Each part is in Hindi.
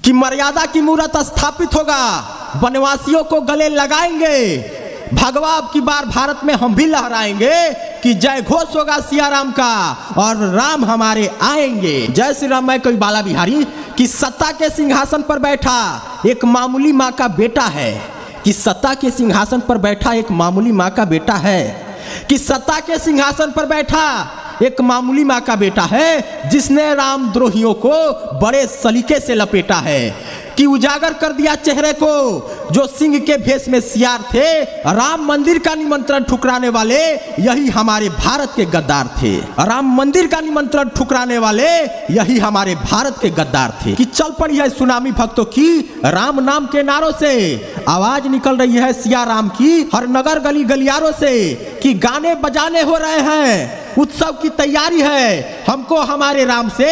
कि मर्यादा की मूर्त स्थापित होगा, वनवासियों को गले लगाएंगे, भगवा अब की बार भारत में हम भी लहराएंगे कि जय घोष होगा सिया राम का और राम हमारे आएंगे। जय श्री राम। मैं कोई बाला बिहारी कि सत्ता के सिंहासन पर बैठा एक मामूली माँ का बेटा है, कि सत्ता के सिंहासन पर बैठा एक मामूली माँ का बेटा है, कि सत्ता के सिंहासन पर बैठा एक मामूली माँ का बेटा है, जिसने रामद्रोहियों को बड़े सलीके से लपेटा है, कि उजागर कर दिया चेहरे को जो सिंह के भेष में सियार थे। राम मंदिर का निमंत्रण ठुकराने वाले यही हमारे भारत के गद्दार थे। राम मंदिर का निमंत्रण ठुकराने वाले यही हमारे भारत के गद्दार थे। कि चल पड़ी है सुनामी भक्तों की राम नाम के नारों से, आवाज निकल रही है सिया राम की हर नगर गली गलियारों से, कि गाने बजाने हो रहे हैं, उत्सव की तैयारी है, हमको हमारे राम से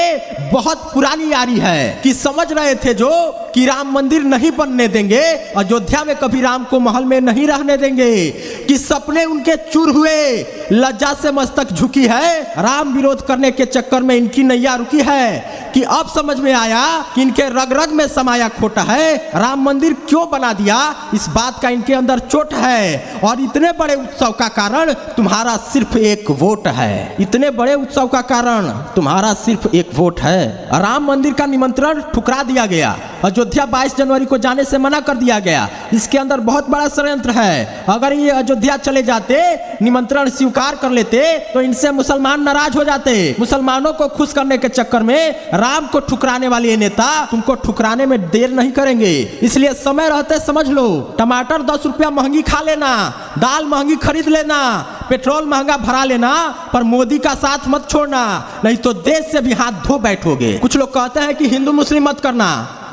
बहुत पुरानी यारी है। कि समझ रहे थे जो कि राम मंदिर नहीं बनने देंगे, अयोध्या में कभी राम को महल में नहीं रहने देंगे, कि सपने उनके चूर हुए, लज्जा से मस्तक झुकी है, राम विरोध करने के चक्कर में इनकी नैया रुकी है। कि अब समझ में आया कि इनके रग रग में समाया खोटा है, राम मंदिर क्यों बना दिया इस बात का इनके अंदर चोट है। और इतने बड़े उत्सव का कारण तुम्हारा सिर्फ एक वोट है, इतने बड़े उत्सव का कारण तुम्हारा सिर्फ एक वोट है। राम मंदिर का निमंत्रण ठुकरा दिया गया, अयोध्या 22 जनवरी को जाने से मना कर दिया गया। इसके अंदर बहुत बड़ा षड्यंत्र है। अगर ये अयोध्या चले जाते, निमंत्रण स्वीकार कर लेते, तो इनसे मुसलमान नाराज हो जाते। मुसलमानों को खुश करने के चक्कर में राम को ठुकराने वाले नेता तुमको ठुकराने में देर नहीं करेंगे। इसलिए समय रहते समझ लो, टमाटर 10 रुपया महंगी खा लेना, दाल महंगी खरीद लेना, पेट्रोल महंगा भरा लेना, पर मोदी का साथ मत छोड़ना, नहीं तो देश से भी हाथ धो बैठोगे। कुछ लोग कहते हैं कि हिंदू मुस्लिम मत करना,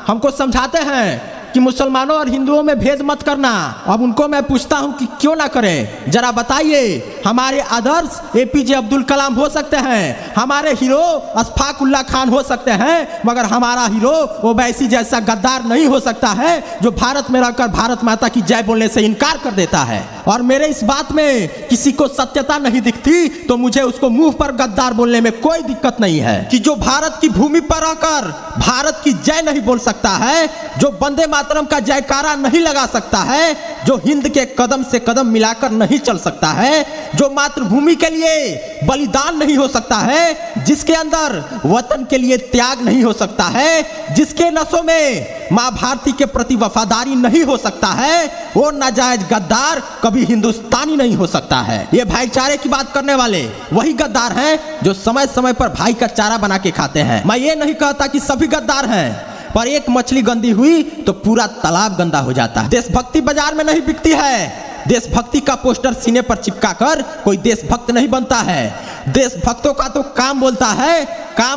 हमको समझाते हैं कि मुसलमानों और हिंदुओं में भेद मत करना। अब उनको मैं पूछता हूं कि क्यों ना करें, जरा बताइए। हमारे आदर्श एपीजे अब्दुल कलाम हो सकते हैं, हमारे हीरो अशफाक उल्लाह खान हो सकते हैं, मगर हमारा हीरो ओवैसी जैसा गद्दार नहीं हो सकता है जो भारत में रहकर भारत माता की जय बोलने से इनकार कर देता है। और मेरे इस बात में किसी को सत्यता नहीं दिखती तो मुझे उसको मुंह पर गद्दार बोलने में कोई दिक्कत नहीं है। कि जो भारत की भूमि पर रहकर भारत की जय नहीं बोल सकता है, जो वंदे मातरम का जयकारा नहीं लगा सकता है, जो हिंद के कदम से कदम मिलाकर नहीं चल सकता है, जो मातृभूमि के लिए बलिदान नहीं हो सकता है, जिसके अंदर वतन के लिए त्याग नहीं हो सकता है, जिसके नसों में माँ भारती के प्रति वफादारी नहीं हो सकता है, वो नाजायज गद्दार कभी हिंदुस्तानी नहीं हो सकता है। ये भाईचारे की बात करने वाले वही गद्दार हैं जो समय समय पर भाई का चारा बना के खाते हैं। मैं ये नहीं कहता कि सभी गद्दार हैं, पर एक मछली गंदी हुई तो पूरा तालाब गंदा हो जाता है। देशभक्ति बाजार में नहीं बिकती है, देशभक्ति का पोस्टर सीने पर चिपकाकर कोई देशभक्त नहीं बनता है। देशभक्तों का तो काम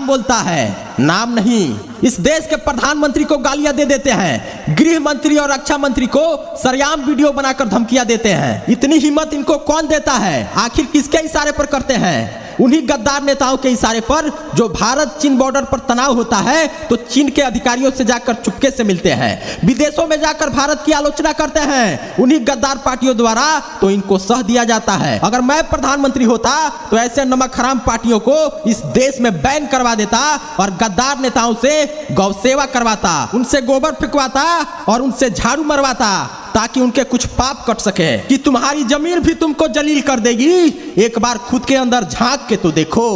बोलता है, नाम नहीं। इस देश के प्रधानमंत्री को गालियां दे देते हैं, गृह मंत्री और रक्षा मंत्री को सरेआम वीडियो बनाकर धमकियां देते हैं। इतनी हिम्मत इनको कौन देता है? आखिर किसके इशारे पर करते हैं? उन्हीं गद्दार नेताओं के इशारे पर जो भारत चीन बॉर्डर पर तनाव होता है तो चीन के अधिकारियों से जाकर चुपके से मिलते हैं, विदेशों में जाकर भारत की आलोचना करते हैं। उन्हीं गद्दार पार्टियों द्वारा तो इनको सह दिया जाता है। अगर मैं प्रधानमंत्री होता तो ऐसे नमक हराम पार्टियों को इस देश में बैन करवा देता और गद्दार नेताओं से गौ सेवा करवाता, उनसे गोबर फेंकवाता और उनसे झाड़ू मरवाता, ताकि उनके कुछ पाप कट सके। कि तुम्हारी जमीन भी तुमको जलील कर देगी, एक बार खुद के अंदर झांक के तो देखो।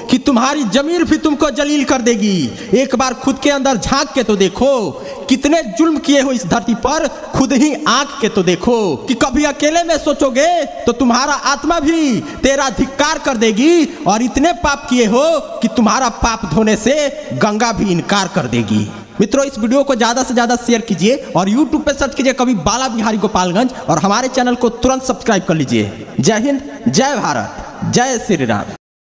कि तुम्हारी जमीन भी तुमको जलील कर देगी, एक बार खुद के अंदर झांक के तो देखो। कितने जुल्म किए हो इस धरती पर, खुद ही आंख के तो देखो। कि कभी अकेले में सोचोगे तो तुम्हारा आत्मा भी तेरा धिक्कार कर देगी, और इतने पाप किए हो कि तुम्हारा पाप धोने से गंगा भी इनकार कर देगी। मित्रों, इस वीडियो को ज़्यादा से ज़्यादा शेयर कीजिए और YouTube पे सर्च कीजिए कभी बाला बिहारी गोपालगंज, और हमारे चैनल को तुरंत सब्सक्राइब कर लीजिए। जय हिंद, जय भारत, जय श्री राम।